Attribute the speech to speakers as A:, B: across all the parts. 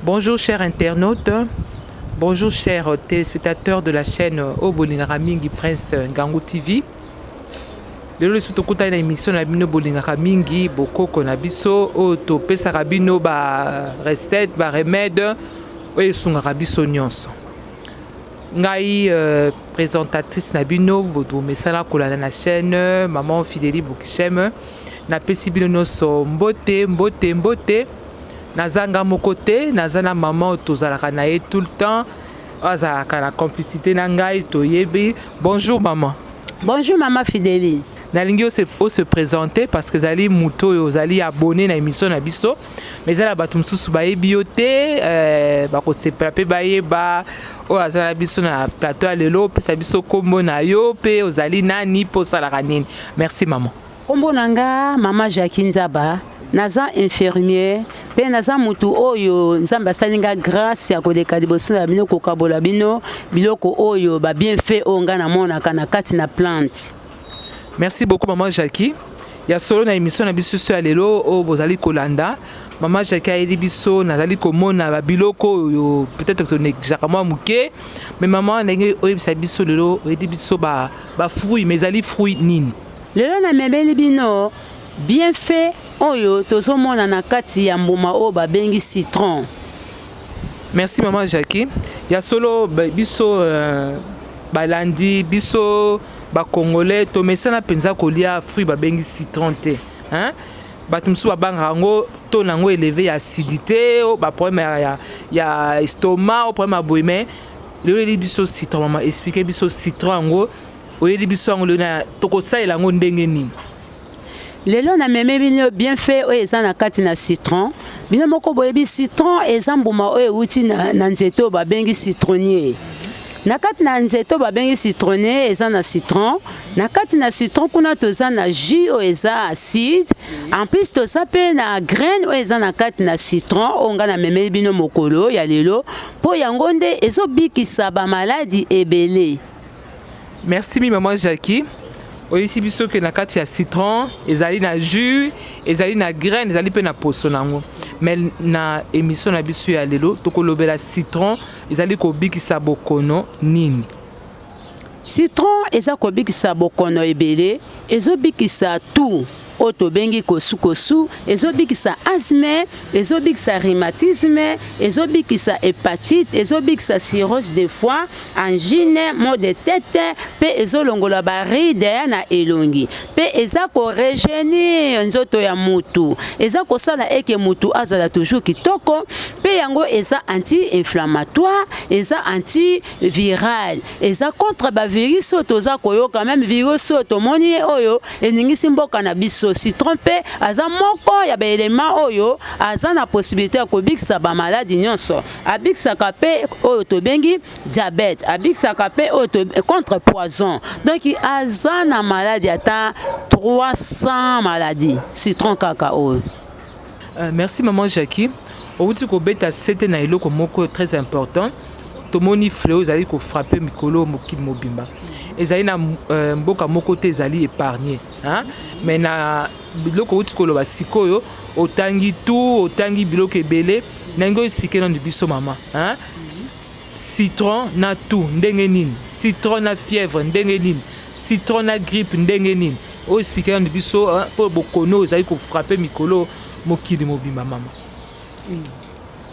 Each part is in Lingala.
A: Bonjour chers internautes, bonjour chers téléspectateurs de la chaîne Obolingaka Mingi Prince Ngangu TV. Lelo lesu tokuta na émission na bino bolingaka mingi bokoko na biso o to pesaka bino ba recette ba remède o esungaka biso nyonso. Ngai présentatrice na bino bodo mesala kolana na chaîne maman Fidélie Bokichem na pesi bino nyonso mbote nazanga mokote nazana maman tozalaka na ye tout le temps azalaka na complicité na ngai toyebi. Bonjour maman.
B: Bonjour maman Fidélie.
A: Nalingi se présenter parce que zali muto yo zali abonné na émission na biso mais zala bato mususu bayebi yo te bako sepela pe bayeba o azala biso na plateau lelo pe sa biso kombo na yo pe ozali nani po salaka nini. Merci maman.
B: Kombo nanga mama Jackie Nzaba naza infirmière pe naza mutu oyo nzamba salinga grâce ya koleka liboso na bino kokabola bino biloko oyo ba bien fait onga na mona kana kati na plante.
A: Merci beaucoup maman Jackie. Ya solo na émission na biso so lelo o bozali kolanda. Maman Jackie a biso nazali komona ba biloko yo peut-être que nexaka moi muke mais maman ndenge oyebisa biso lelo oyedi biso ba fruits mais zali fruits nini.
B: Lelo na mebeli bino bien fait oyo tozomona na kati ya mbuma o ba bengi citron.
A: Merci maman Jackie. Ya solo biso balandi biso ba congolais to mesana penza kolia fruit ba bengi citron te hein bato msu babanga ngo to nango élevé ya acidité o ba problème ya estomac o problème boime le li biso citron maman expliquer biso citron ngo o yeli biso ngo na toko saila ngo ndenge nini.
B: Lelo na meme bino bien fait o eza na kati na citron bino moko boyebi citron eza mbuma o euti na nzeto ba bengi citronnier. Nakati na nzeto ba bengi citronnier eza na citron nakati na citron kuna toza na jus o eza acide en plus toza pe na graine o eza na kati na citron onga na meme bino mokolo ya lelo po yango nde ezobikisa ba maladie ebele.
A: Merci mi maman Jackie. Oyisi biso ke na kati ya citron ezali na jus ezali na graine ezali pe na poso nango mais na émission na biso ya lelo tokolobela citron ezali kobikisa bokono nini.
B: Citron eza kobikisa bokono ebele ezobikisa tout oto bengi kosu ezobikisa asthme ezobikisa rhumatisme ezobikisa hépatite ezobikisa cirrhose de foie angine maux de tête pe ezolongola baride na elongi pe eza ko rejeunir nzoto ya mutu eza kosala eke mutu azala toujours kitoko pe yango eza anti-inflammatoire eza antiviral eza contre ba virus toza koyoka même virus tomoni oyo eningisi mboka na biso. Citron pe aza moko ya ba élément oyo aza na possibilité ya kobikisa ba maladie nyonso abikisaka pe oyo to bengi diabète abikisaka pe oyo contre poison donc aza na maladie ata 300 maladies citron kaka oyo.
A: Merci maman Jackie. Outi ko beta c'était na eloko moko très important tomoni fléau ezali ko frapper mikolo mokili mobimba ezali na mboka moko te ezali épargné hein mais na biloko uti koloba sikoyo otangi tout otangi biloko ebele nango expliquer dans biso maman hein citron na tout ndenge nini citron na fièvre ndenge nini citron na grippe ndenge nini o expliquer dans biso pour bokono ezali ko frapper mikolo mokili mobimba maman.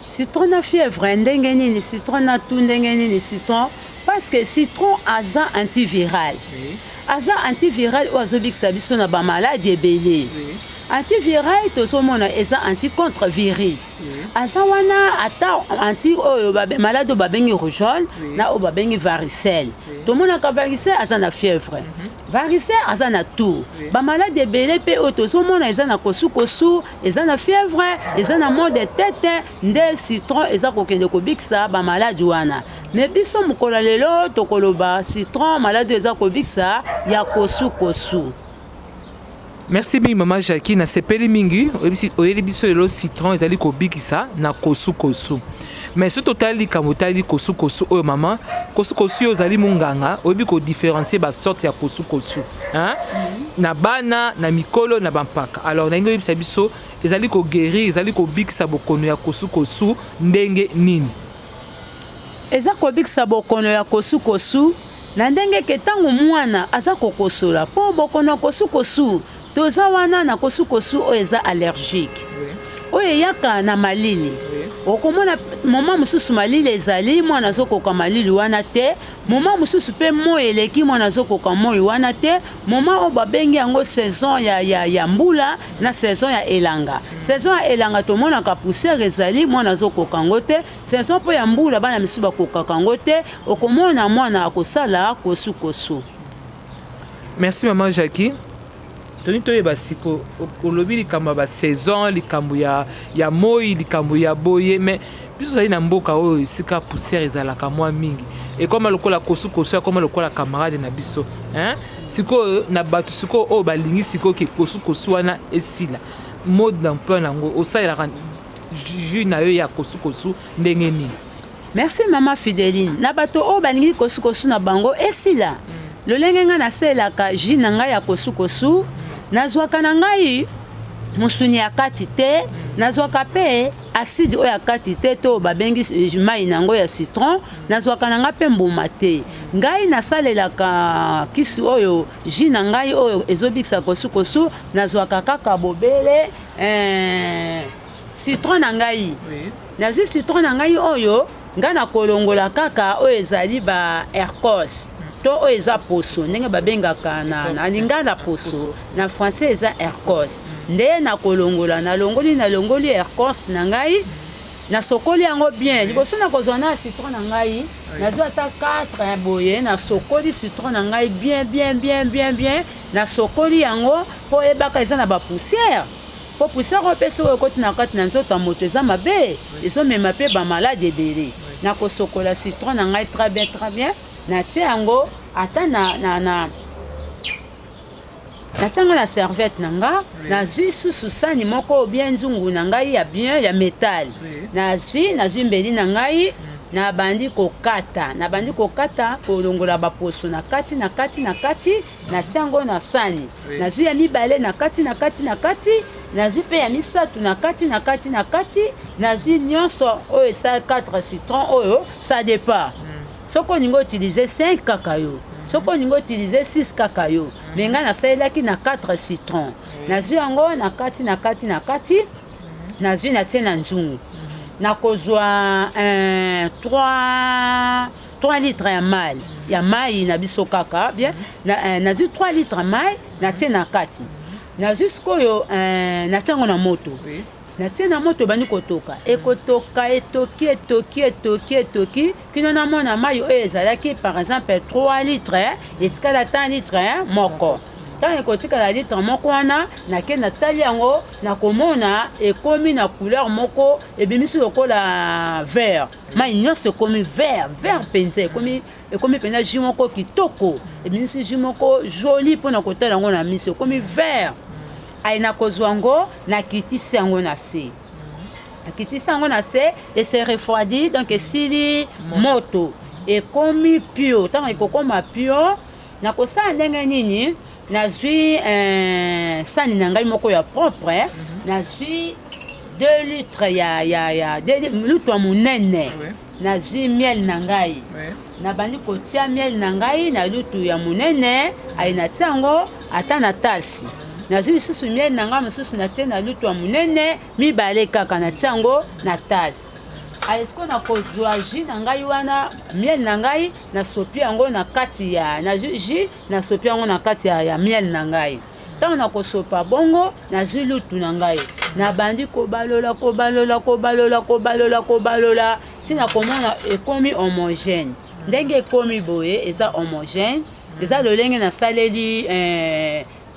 B: Citron na fièvre ndenge nini citron na tout ndenge nini citron parce que citron aza antiviral. Oui. Aza antiviral ou azobikisa biso na ba maladie ebele. Oui. Antiviral tozomona eza anti contre virus. Oui. Aza wana ata anti oyo malade ba bengi rougeole oui. Na o ba bengi varicelle. Oui. Tomona ka varicelle aza na fièvre. Varicelle aza na tout. Oui. Ba malade ebele pe o tozomona eza na kosu eza na fièvre eza na maux de tête nde citron eza kokende kobikisa ba malade wana. Mais biso mukolo lelo tokoloba citron malade eza kobikisa ya kosu.
A: Merci bien maman Jackie na sepeli mingi oyeli biso lelo citron ezali kobikisa na kosu. Mais ce total kamotali kosu oyo maman kosu ozali munganga oyebi ko différencier ba sorte ya kosu hein na bana na mikolo na bampaka alors na ngi oyebisa biso ezali ko guérir ezali ko bikisa bokono ya kosu ndenge nini?
B: Eza ko bikisa bokono ya kosu na ndenge ke tango mwana aza kokosola po bokono kosu toza wana na kosu oyo eza allergique oyo eyaka na malili okomona moma mosusu malili ezali mwana azokoka malili wana te moma mosusu mpe moi eleki mwana azokoka moi wana te moma oyo babengi yango saison ya mbula na saison ya elanga saison ya elanga tomonaka poussière ezali mwana azokoka yango te saison mpo ya mbula bana misusu bakokaka yango te okomona mwana akosala kosu.
A: Merci maman Jackie. Toni toyeba siko olobi likambo ba saison likambo ya moi likambo ya boye mais biso zali na mboka oyo esika poussière ezalaka mwa mingi et comme lokola kosu comme lokola camarade na biso siko na bato siko oyo balingi siko ke kosu wana esila mode d'emploi nango osalelaka jus na yo ya kosu ndenge nini?
B: Merci maman Fideline. Na bato oyo balingi kosu na bango esila lolenge nga nasalelaka jus na ngai ya kosu nazwaka na ngai musuni ya kati te nazwaka pe acide oyo ya kati te to babengi mai nango ya citron nazwaka na ngai pe mbuma te ngai nasalelaka kisi oyo jus na ngai oyo ezobikisa kosu nazwaka kaka bobele citron na ngai nazwi citron na ngai oyo ngai nakolongola kaka oyo ezali ba Hercos to oyo eza poso ndenge babengaka na lingala poso na français eza Hercos nde nakolongola nalongoli Hercos na ngai nasokoli yango bien liboso nakozwa na citron na ngai nazwa ata 4 boye nasokoli citron na ngai bien nasokoli yango po ebaka eza na bapoussière po poussière oyo mpe soki ekoti na kati na nzoto ya moto eza mabe ezomema mpe bamalade ebele nakosokola citron na ngai très bien natie yango ata natiango na serviette na nga nazwi susu sani moko bien nzungu na ngai ya bien ya métal nazwi mbeli na ngai nabandi kokata kolongola baposo na kati natiango na sani nazwi ya mibale na kati nazwi pe ya misatu na kati nazwi nyonso oyo esa 4 citron oyo ça dépend soko olingi utilize 5 kaka yo soko olingi utilize 6 kaka yo me ngai nasalelaki na 4 citron nazwi yango na kati nazwi natie na nzungu nakozwa 3 litres ya mai na biso kaka bien nazwi 3 litres mai natie na kati nazwi sikoyo natie yango na moto natie na moto bani kotoka ekotoka etoki kino namona mai oyo ezalaki par exemple 3 litres etikala 1 litre moko ntango ekotikala litre moko wana nake natali yango nakomona ekomi na couleur moko ebimisi lokola vert mai nyonso ekomi vert mpenza ekomi mpenza jus moko kitoko ebimisi jus moko joli mpona kotala yango na miso ekomi vert aye nakozwa yango nakitisi yango na se ese refroidi donc esili moto ekomi pio ntango ekokoma pio nakosala ndenge nini nazwi sani na ngai moko ya propre nazwi 2 litres ya lutu ya monene nazwi miel na ngai nabandi kotia miel na ngai na lutu ya monene aye natia yango ata na tasi nazwi lisusu miel na ngai mosusu natie na lutu ya monene mibale kaka natia yango na tasi ayesko nakozwa jus na ngai wana miel na ngai nasopi yango na kati ya nazwi jus nasopi yango na kati ya miel na ngai ntango nakosopa bongo nazwi lutu na ngai nabandi kobalola ntina komona ekomi homogène ndenge ekomi boye eza homogène eza lolenge nasaleli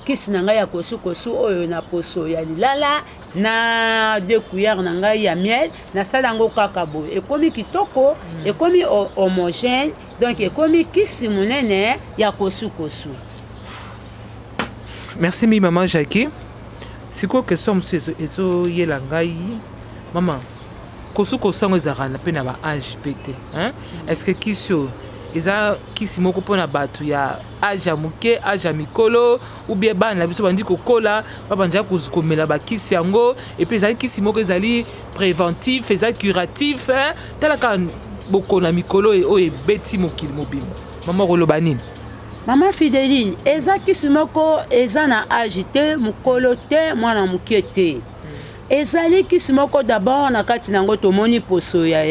B: kisi na ngai ya kosu oyo na poso ya lilala na 2 cuillères na ngai ya miel nasala yango kaka boye ekomi kitoko ekomi homogène donc ekomi kisi monene ya kosu.
A: Merci mi maman Jackie. Siko question mosusu ezoyela ngai mama kosu yango ezalaka na mpe na ba age pe te est ce que kisi oyo eza kisi moko mpona bato ya age ya moke, age ya mikolo ou bien bana na biso bandi kokola babandaka komela bakisi yango epuis ezali kisi moko ezali préventif eza curatif talaka bokono na mikolo oyo ebeti mokili mobimba. Mama koloba nini?
B: Mama Fideline, eza kisi moko eza na age te mokolo te mwana moke te. Ezali kisi moko d'abord na kati nango tomoni poso ya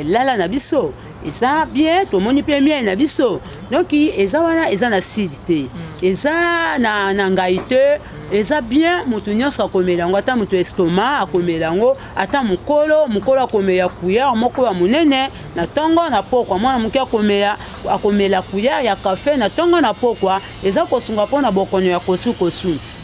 B: lala na biso. Eza bien tomoni pe bien na biso. Donc eza wana eza na acidité. Eza na ngai te. Eza bien mutu nyonso akomela yango ata mutu estomac akomela yango ata mokolo akomela cuillère moko ya munene na tongo na pokwa mwana moke akomela cuillère ya café na tongo na pokwa eza kosunga mpona bokono ya kosu.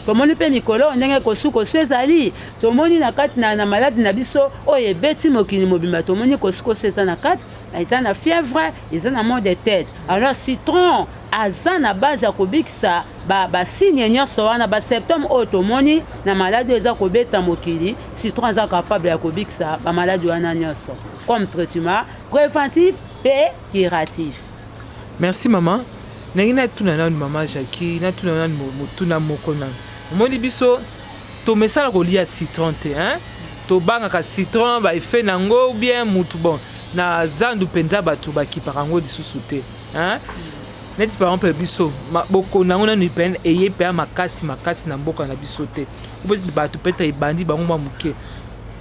B: Tomoni pe mikolo ndenge kosu ezali tomoni na kati na maladi na biso oyo ebeti mokili mobimba tomoni kosu eza na kati eza na fièvre eza na mal de tête. Alors citron aza na base ya kobikisa basigne nyonso wana basymptôme oyo tomoni na maladi eza kobeta mokili. Citron aza capable ya kobikisa bamaladi wana nyonso comme traitement préventif et curatif.
A: Merci maman. Nangi natuna nanu mama Jackie natuna nanu motuna moko nanu omoni biso tomesala kolia citron te tobangaka citron baefe nango ou bien mutu bon na zandu mpenza bato bakipaka yango lisusu te neti par exemple biso bokono nango nanu ipene eye mpe ya makasi na mboka na biso te bato peut-être ebandi bango mwa moke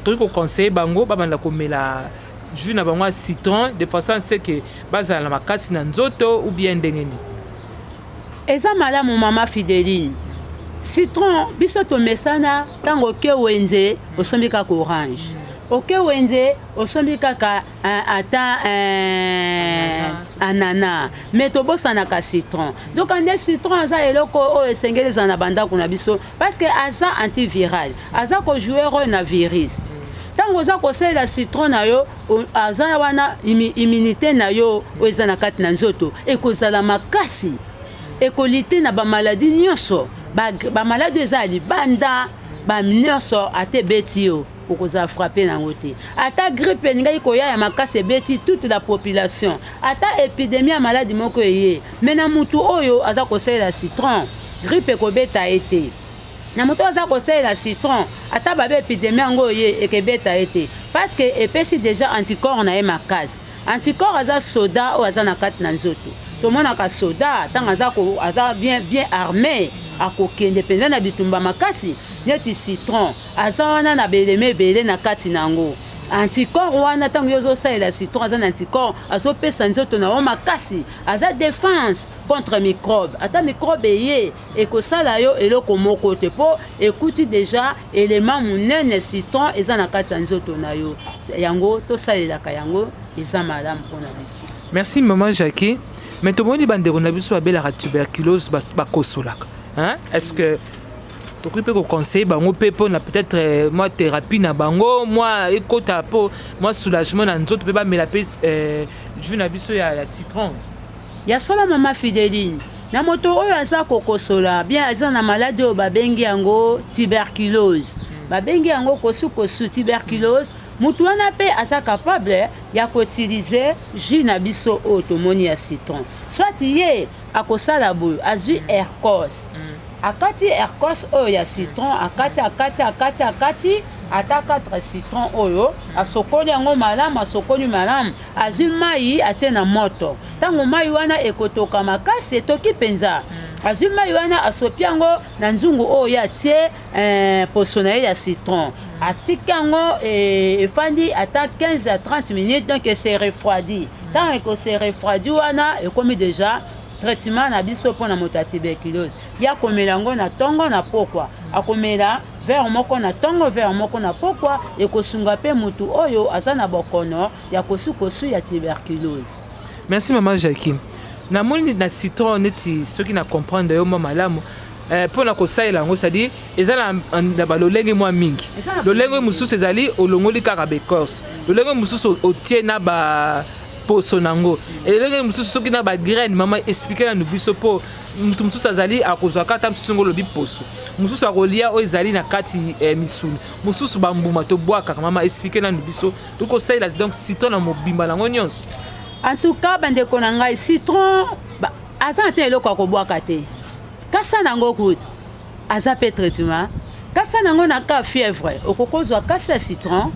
A: toki koconseille bango babanda komela jus na bango ya citron de façon c'est que bazala na makasi na nzoto ou bien ndenge nini.
B: Eza malamu mama Fideline. Citron biso tomesana tango oke wenze osombi kaka orange. Oke wenze osombi kaka ata anana. Mais tobosanaka citron. Donc ande citron aza eloko oyo esengeli eza na bandako na biso parce que aza antiviral. Aza ko jouer na virus. Tango oza kosalela citron na yo aza wana immunité na yo oyo eza na kati na nzoto ekozala makasi. Ekolite na bamaladi nyonso bamaladi eza libanda nyonso ate beti yo okoza frappé nango te ata grippe ngai koya ya makasi beti toute la population ata épidémie ya maladi moko eye mais na mutu oyo aza kosalela citron grippe ekobeta ete na mutu aza kosalela citron ata babe épidémie yango ye ekebeta ete parce que epesi déjà anticorps na ye makasi anticorps aza soda oyo aza na kati na nzoto tomonaka soda tanga aza bien armé akokende penza na bitumba makasi neti citron aza wana na beleme ebele na kati nango anticorps wana tango ozosalela citron aza na anticorps azopesa nzoto na yo makasi aza défense contre microbe ata microbe eye ekosala yo eloko moko te mpo ekuti déjà élément monene citron eza na kati ya nzoto na yo yango tosalelaka yango eza malamu mpona biso.
A: Merci maman Jackie. Mais tout le monde dit que la tuberculose bakosolaka. Est-ce que tu peux conseiller bango pepo na peut-être moi thérapie na bango moi ekota po moi soulagement na nzoto pe ba melape je na biso ya citron.
B: Ya sola mama Fideline. Na moto oyo aza kokosola bien aza na maladie o babengi yango tuberculose. Babengi yango kosu tuberculose. Mutu wana pe asa capable ya koutiliser jus na biso oyo tomoni ya citron. Soit ye akosala boyo azwi Hercos. Akati Hercos oyo ya citron akati ata 4 citron oyo asokoli yango malamu asokoli malamu azwi mai atie na moto. Tango mai wana ekotoka makasi etoki penza. Azwi mai wana asopi yango na nzungu oyo atie poso na ye ya citron. Atiki yango efandi ata 15 à 30 minutes donc c'est refroidi. Tant que c'est refroidi wana ekomi déjà traitement na biso pona mota tuberculose. Ya komela yango na tongo na pokwa. Akomela verre moko na tongo verre moko na pokwa ekosunga pe mutu oyo aza na bokono ya kosu ya tuberculose.
A: Merci maman Jackie. Na moni na citron neti ceux qui na comprendre yo mama malamu pour la kosaila ngo c'est-à-dire ezala na balolenge mwa mingi. Lolenge mususu ezali olongoli kaka bekos. Lolenge mususu otie na ba poso nango. Lolenge mususu soki na ba graine mama expliquer na biso po mutu mususu azali akozwa kata mususu ngo lobi poso. Mususu akolia o ezali na kati misuni. Mususu bambuma to boaka mama expliquer na biso. To kosaila donc citron na mobimba nango nyonso.
B: En tout cas, bandeko na ngai citron aza te eloko akobwaka te. Kasa nango kutu aza pe traitement. Kasa nango na ka fièvre okokozwa kasa citron.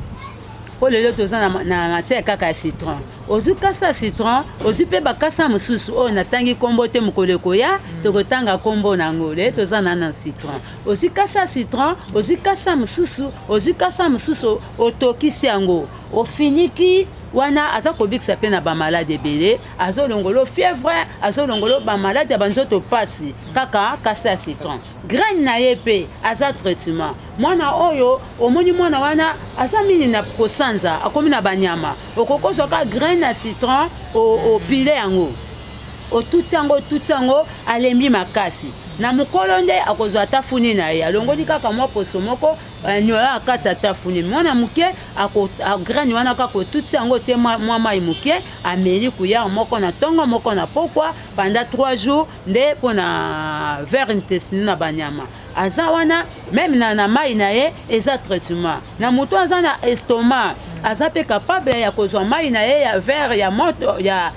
B: Po lelo toza na matière kaka ya citron. Ozu kasa citron, ozu pe bakasa mususu o natangi kombo te mukolo koya, tokotanga kombo nango le toza na citron. Ozu kasa citron, ozu kasa mususu, ozu kasa mususu otokisi yango. Ofiniki wana aza kobikisa pe na ba malade ebele, azo longolo fièvre, azo longolo ba malade banzoto pasi kaka kasa citron. Graine na ye pe aza traitement. Mwana oyo omoni mwana wana aza mini na kosanza akomi na banyama. Okokozwa ka graine na citron o pile yango. Otuti yango alembi makasi. Na mukolo nde akozwa atafuni na ye alongoli kaka mwa poso moko nyoya akati atafuni mwana muke graine wana kaka otuti yango tie mwa mai muke ameli kuya moko na tongo moko na pokwa pendant 3 jours nde pona vers intestinal na banyama aza wana même na mai na ye eza traitement na muto aza na estomac aza pe capable ya kozwa mai na ye ya verre ya moto ya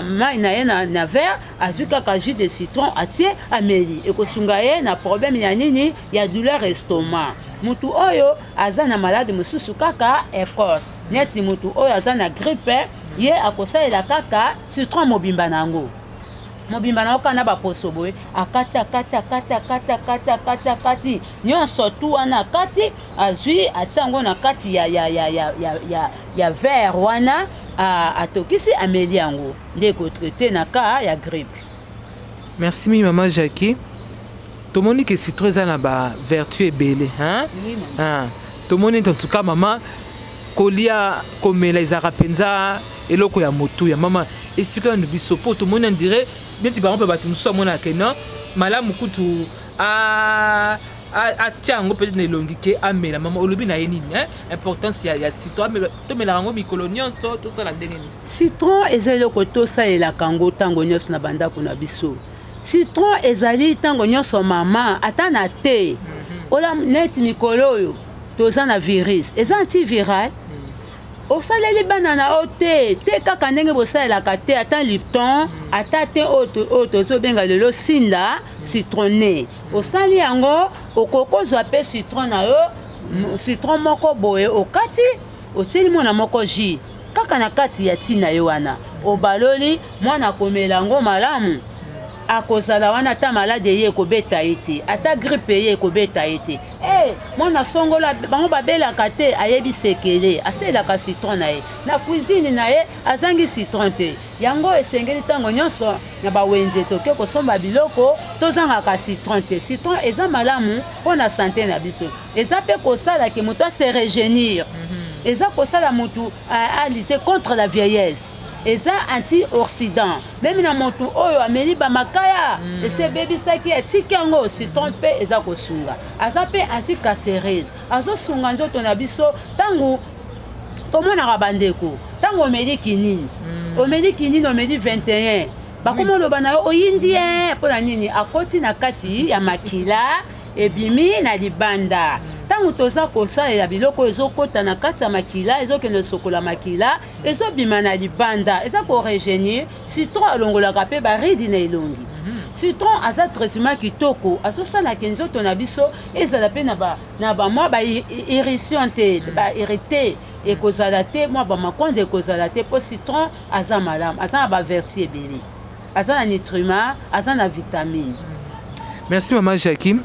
B: mai na ye na verre azwi kaka jus de citron atie ameli ekosunga ye na problème ya nini ya douleur estomac. Mutu oyo aza na malade mususu kaka écorce neti mutu oyo aza na grippe ye akosalela kaka citron mobimba nango. Mobimba na okana baposo boye akati nyonso tu wana akati azwi atiango na kati ya verre wana atokisi ameli yango nde kotraite na ka ya grippe.
A: Merci mi maman Jackie. Tomoni que citron eza na ba vertu ebele hein?
B: Oui,
A: maman. Tomoni en tout cas maman kolia komela ezaka penza eloko ya motu ya mama explique na biso po tomoni on dirait bien ti ba bato muso mona ke non malamu kutu tiango peut-être na elongi ke amela mama olobi na ye nini hein importance ya citron amela tomela yango mikolo nyonso tosala ndenge nini.
B: Citron eza eloko tosalelaka yango ntango nyonso na bandako na biso. Citron ezali ntango nyonso mama ata na te ola neti mikolo oyo toza na virus eza antiviral. Osaleli bana na o te kaka ndenge bosalelaka te ata lipton ata te oyo tozobenga lelo sinda citronné osali yango okokozwa pe citron na yo citron moko boye okati otieli mwana moko jus kaka na kati ya ntina yo wana obaloli mwana komela yango malamu akozala wana ata malade ye ekobeta ye te ata grippe ye ekobeta ye te mwana songola bango babelaka te ayebi sekele aselaka citron na ye na cuisine na ye azangi citron te yango esengeli ntango nyonso na bawenze toke kosomba biloko tozangaka citron te. Citron eza malamu mpona sante na biso eza mpe kosalaki moto ase rejeunir eza kosala motu alite contre la vieillesse eza antioxydant même na motu oyo ameli bamakaya ese bebisaki etiki yango citron mpe eza kosunga aza mpe anticancéreuse azosunga nzoto na biso ntango tomonaka bandeko ntango omeli kinini omeli 21 bakoma oloba na yo oyindi ye mpona nini akoti na kati ya makila ebimi na libanda. Tango toza kosalela biloko ezokota na kati ya makila ezokende sokola makila ezobima na libanda eza ko rejeunir. Citron alongolaka pe baridi na elongi. Citron aza traitement kitoko azosalaka nzoto na biso ezala pe na ba mwa ba irritation te ba irrité ekozala te mwa ba makonde ekozala te po citron aza malamu aza na ba vertu ebele aza na nutriment aza na vitamine.
A: Merci maman Jackie.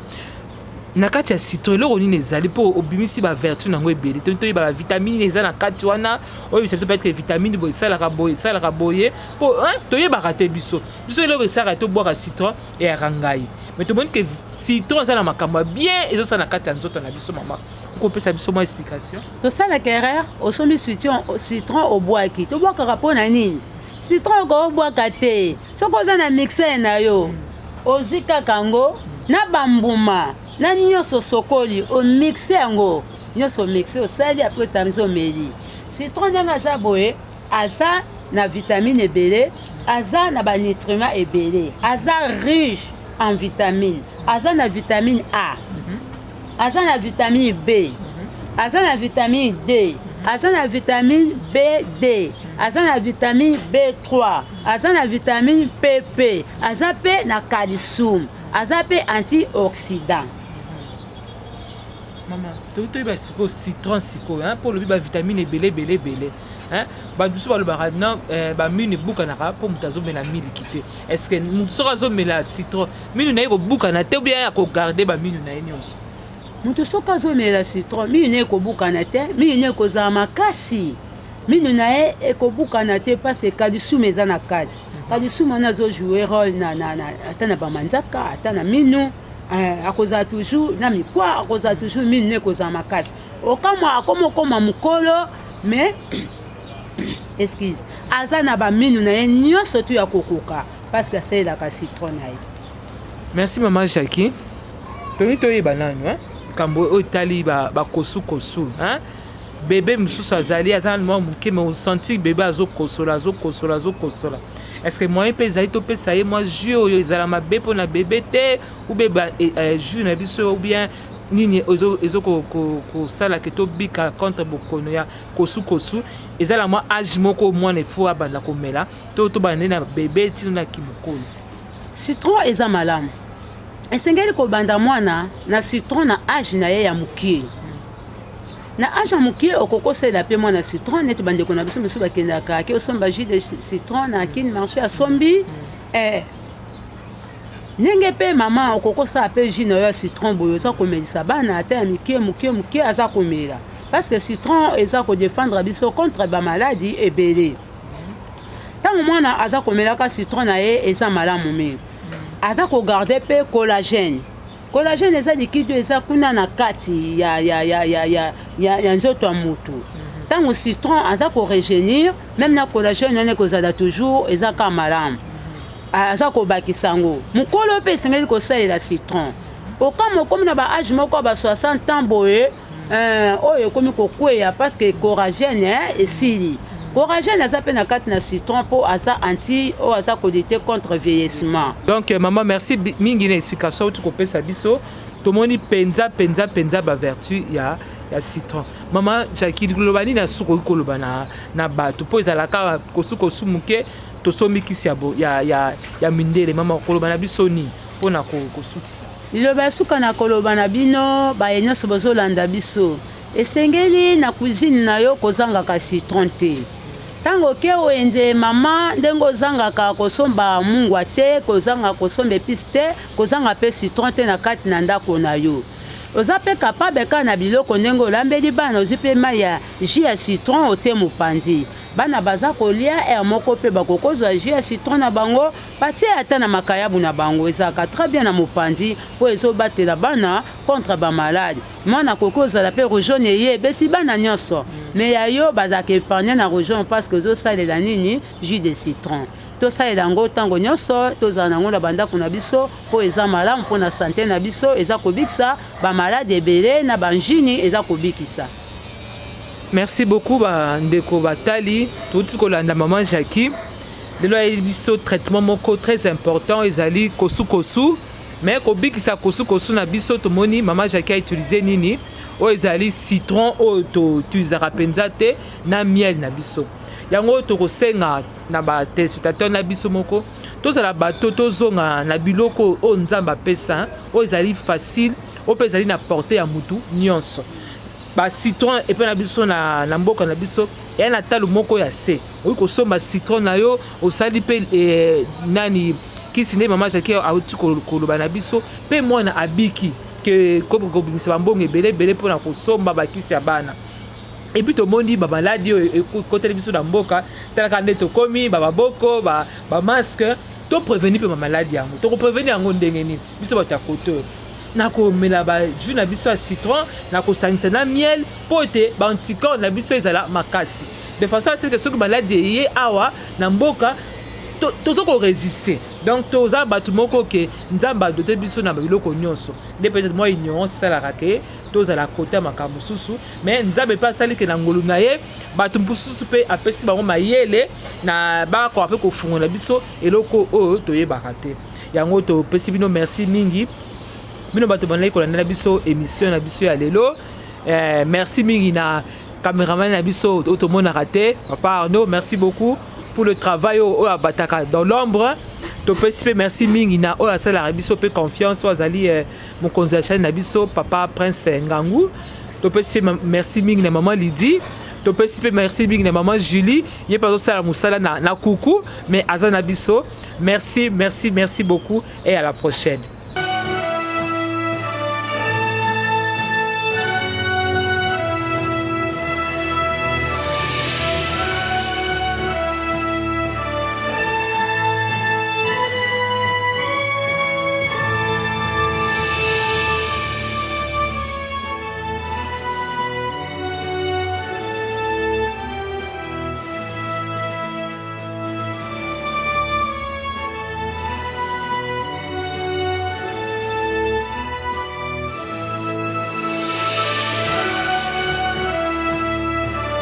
A: Na kati ya citron eloko nini ezali mpo obimisi bavertu nango ebele toyeba bavitamine eza na kati wana oyo bisa biso peut-être vitamine boye esalaka boye mpo toyebaka te biso eloko esalaka tobwaka citron eyaka ngai mais tomoni ke citron eza na makambo ya bien ezosala na kati ya nzoto na biso mama okopesa biso mwa explication.
B: Tosalaka erreur osombi citron obwaki tobwakaka mpo na nini citron okobwaka te soki oza na mixer na yo ozwi kaka yango na bambuma na nyonso sokoli omixe yango nyonso omixe osali apres otamisi omeli. Citron ndenge aza boye aza na vitamine ebele aza na banutriment ebele aza riche en vitamine aza na vitamine A aza na vitamine B aza na vitamine D aza na vitamine BD aza na vitamine B3, aza na vitamine PP, aza pe na calcium, aza pe antioxydant.
A: Maman, tu as un citron pour le vitamine belé. Badusu balobaka non bamine ebukanaka mpo moto azomela mili kite. Est-ce que moto azomela citron minu na ye kobukana te obia ya kogarde baminu na ye nyonso?
B: Moto soki azomela citron minu na ye ekobukana te, minu na ye ekozala makasi, minu na ye ekobukana te parce calcium eza na kati. Calcium wana azojoue role ata na bamanzaka ata na minu, akozala toujours na mikwa, akozala toujours minu na ye ekozala makasi. Okamwa akoma mokolo mais excuse aza na baminu na ye nyonso tu ya kokoka parce que asalelaka citron na ye.
A: Merci maman Jackie. Toni toyeba nanu kambo oyo etali bakosukosu bebe mosusu azali aza na mwa moke me osentir bebe azokosola. Est-ce que moyen mpe ezali topesa ye mwa jus oyo ezala mabe mpo na bebe te ube jus na biso ou bien nini ezokosala ke tobika contre bokono ya kosukosu ezala mwa age moko mwana efo abanda komela to tobanda na bebe tino na kimokolo?
B: Citron eza malamu, esengeli kobanda mwana na citron na age na ye ya mokie. Na age ya mokie okokosela pe mwana citron neti bandeko na biso mosusu bakendaka ke osomba jus de citron na kini marché asombi ndenge pe mama okokosala pe jus na yo ya citron boye oza komelisa bana ata ya mokie aza komela parce que citron eza kodefendre biso contre bamaladi ebele. Ntango mwana aza komelaka citron na ye eza malamu mingi, aza kogarde pe collagène. Collagène eza liquide eza kuna na kati ya nzoto ya motu. Ntango citron aza korejeunir même na collagène wana ekozala toujours eza ka malamu, aza kobakisa yango. Mokolo mpe esengeli kosalela citron. Okama okomi na baage moko ba 60 ans boye oyo ekomi kokweya parce que collagène esili. Collagène aza pe na kati na citron po aza anti o aza kolite contre vieillissement.
A: Donc maman merci mingi na explication tu kopesa biso tomoni penza ba vertu ya citron. Maman Jackie globali na suko koloba na bato po ezalaka kosukosu muke tosomi kisi ya mindele mama koloba na biso ni pona kosukisa.
B: Liloba suka na koloba na bino ba nyonso bozolanda biso esengeli na cuisine na yo kozangaka citron te. Tango ke oenze mama ndenge ozangaka kosomba mungwa te, kozanga kosomba épice te, kozanga pe citron te na kati na ndako na yo. Oza pe capable ka na biloko ndenge olambeli bana ozi pe mai ya jus ya citron otie mopanzi. Bana baza kolia moko pe bakokozwa jus ya citron na bango batie ata na makayabu na bango ezaka très bien na mopanzi po ezobatela bana contre bamaladi. Mwana kokozala pe rougeole ye beti bana nyonso me ya yo bazaka épargné na rougeole parce que ozosalela nini jus de citron. Tosalela yango ntango nyonso tozala nango na bandako na biso po eza malamu mpo na sante na biso eza kobikisa bamaladi ebele na banjini eza kobikisa.
A: Merci beaucoup bandeko batali touti kolanda maman Jackie. Lelo ayebi biso traitement moko très important ezali kosukosu mais kobikisa kosukosu na biso tomoni maman Jackie a utilisé nini oyo ezali citron oyo toutilisaka mpenza te na miel na biso. Yango tokosenga na batelespectateur na biso moko tozala bato tozonga na biloko oyo nzambe apesa oyo ezali facile oyo mpe ezali na porte ya mutu nyonso. Ba citron epe na biso na mboka na biso eya na talo moko ya se oyi kosomba citron na yo osali mpe nani kisi nde mama Jackie auti koloba na biso mpe mwana abiki ke kobimisa bambongo ebele mpona kosomba bakisi ya bana. Et puis tomoni bamaladi ekoteli biso na mboka talaka nde tokomi bababoko bamasque to prévenir mpe bamaladi yango tokoprevenir yango ndenge nini biso bato ya koto nakomela bajus na biso ya citron nakosangisa na miel mpo ete baanticorps na biso ezala makasi de façon aseke soki maladi eye awa na mboka tozo koresiste. Donc toza bato moko ke nzambe adote biso na biloko nyonso nde peut-être moi ignorance esalaka ke tozala kota makambo mosusu mais nzambe mpe asali ke na ngolu na ye bato mosusu mpe apesi bango mayele na bakoka mpe kofungola biso eloko oyo toyebaka te. Yango topesi bino merci mingi bino bato bandaki kolandela biso émission na biso ya lelo. Merci mingi na caméraman Nabiso Otomona Raté, papa Arnaud, merci beaucoup pour le travail au Abataka dans l'ombre. Merci mingi na o asala Nabiso pe confiance aux ali mon conseiller Nabiso papa Prince Ngangou. Merci mingi na maman Lydie. Merci mingi na maman Julie. Yé pas ça la musala na coucou mais Azan Nabiso. Merci beaucoup et à la prochaine.